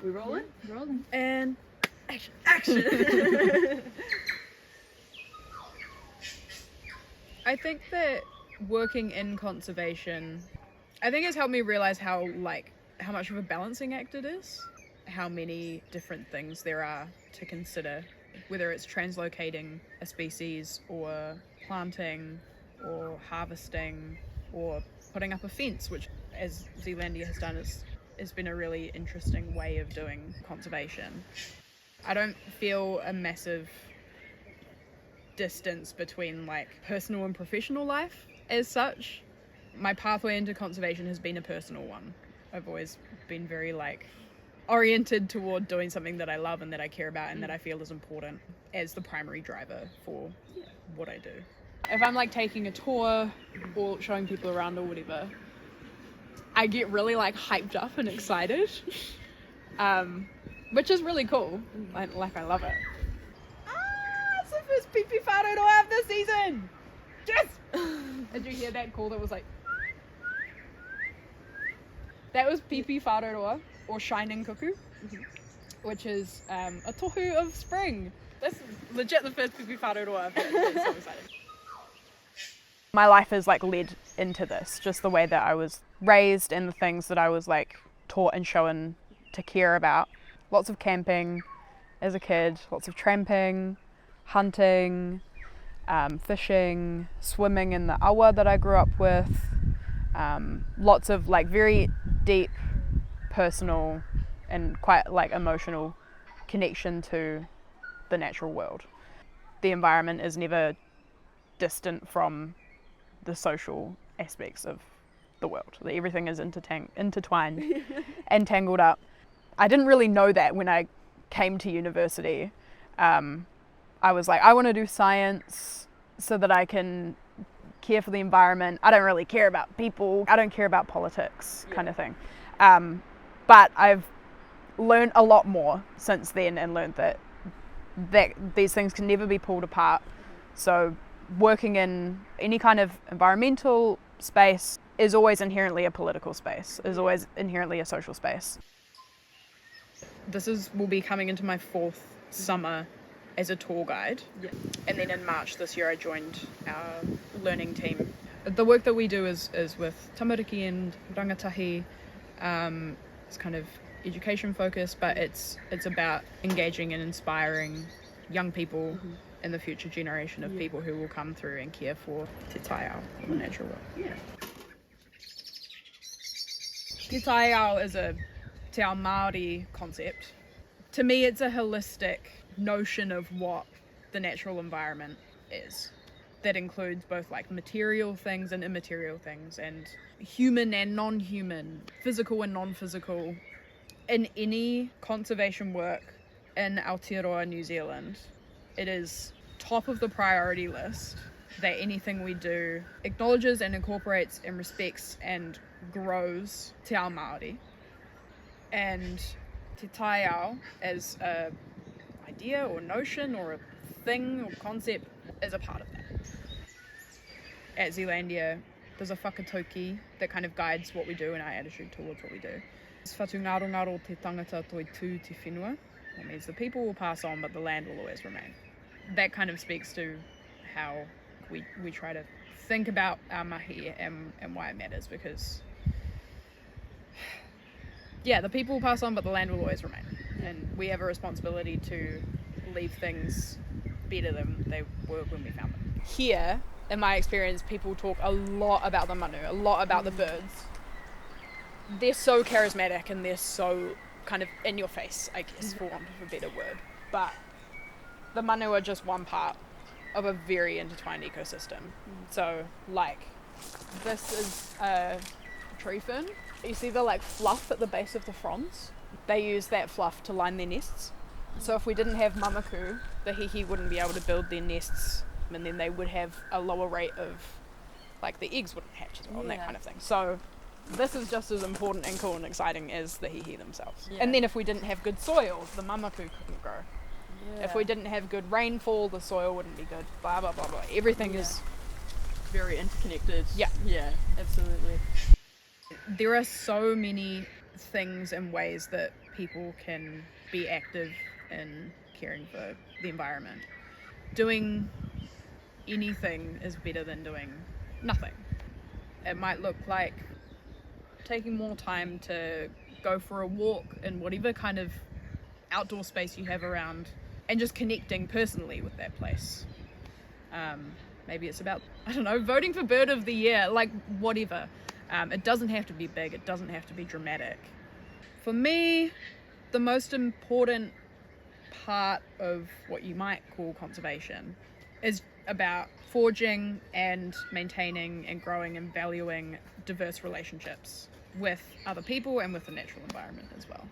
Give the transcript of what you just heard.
We rolling? Rolling. And action. I think that working in conservation, I think it's helped me realize how much of a balancing act it is, how many different things there are to consider, whether it's translocating a species or planting or harvesting or putting up a fence, which, as Zealandia has done, has been a really interesting way of doing conservation. I don't feel a massive distance between personal and professional life as such. My pathway into conservation has been a personal one. I've always been very oriented toward doing something that I love and that I care about and that I feel is important as the primary driver for what I do. If I'm taking a tour or showing people around or whatever, I get really hyped up and excited, which is really cool. I love it. It's the first Pipi Whāroa of the season! Yes! Did you hear that call that was that was Pipi Whāroa, or Shining Cuckoo, which is a tohu of spring. That's legit the first Pipi Whāroa I've heard. I'm so excited. My life has led into this, just the way that I was raised and the things that I was taught and shown to care about. Lots of camping as a kid, lots of tramping, hunting, fishing, swimming in the awa that I grew up with, lots of very deep personal and quite emotional connection to the natural world. The environment is never distant from the social aspects of the world. Everything is intertwined and tangled up. I didn't really know that when I came to university. I was I want to do science so that I can care for the environment. I don't really care about people. I don't care about politics, kind of thing. But I've learned a lot more since then and learned that these things can never be pulled apart. So working in any kind of environmental space is always inherently a political space, is always inherently a social space. Will be coming into my 4th summer as a tour guide. Yeah. And then in March this year I joined our learning team. The work that we do is with tamariki and rangatahi. It's kind of education focused, but it's about engaging and inspiring young people and the future generation of people who will come through and care for te taiao, the natural world. Yeah. Te taiao is a te ao Māori concept. To me, it's a holistic notion of what the natural environment is. That includes both material things and immaterial things, and human and non-human, physical and non-physical. In any conservation work in Aotearoa, New Zealand, it is top of the priority list that anything we do acknowledges and incorporates and respects and grows te ao Māori. And te taiao as a idea or notion or a thing or concept is a part of that. At Zealandia, there's a whakatauki that kind of guides what we do and our attitude towards what we do. It's whatu ngaro te tangata toi tū te whenua. That means the people will pass on, but the land will always remain. That kind of speaks to how we try to think about our mahi and why it matters, because the people will pass on, but the land will always remain. And we have a responsibility to leave things better than they were when we found them. Here, in my experience, people talk a lot about the manu, a lot about the birds. They're so charismatic and they're so kind of in your face, I guess, for want of a better word. But the manu are just one part of a very intertwined ecosystem. So, this is a tree fern. You see the fluff at the base of the fronds? They use that fluff to line their nests. So if we didn't have mamaku, the hihi wouldn't be able to build their nests, and then they would have a lower rate of, the eggs wouldn't hatch as well, and that kind of thing. So this is just as important and cool and exciting as the hihi themselves. Yeah. And then if we didn't have good soil, the mamaku couldn't grow. Yeah. If we didn't have good rainfall, the soil wouldn't be good. Blah, blah, blah, blah. Everything is very interconnected. Yeah. Yeah, absolutely. There are so many things and ways that people can be active in caring for the environment. Doing anything is better than doing nothing. It might look like taking more time to go for a walk in whatever kind of outdoor space you have around and just connecting personally with that place. Maybe it's about, I don't know, voting for Bird of the Year, like whatever. It doesn't have to be big, it doesn't have to be dramatic. For me, the most important part of what you might call conservation is about forging and maintaining and growing and valuing diverse relationships with other people and with the natural environment as well.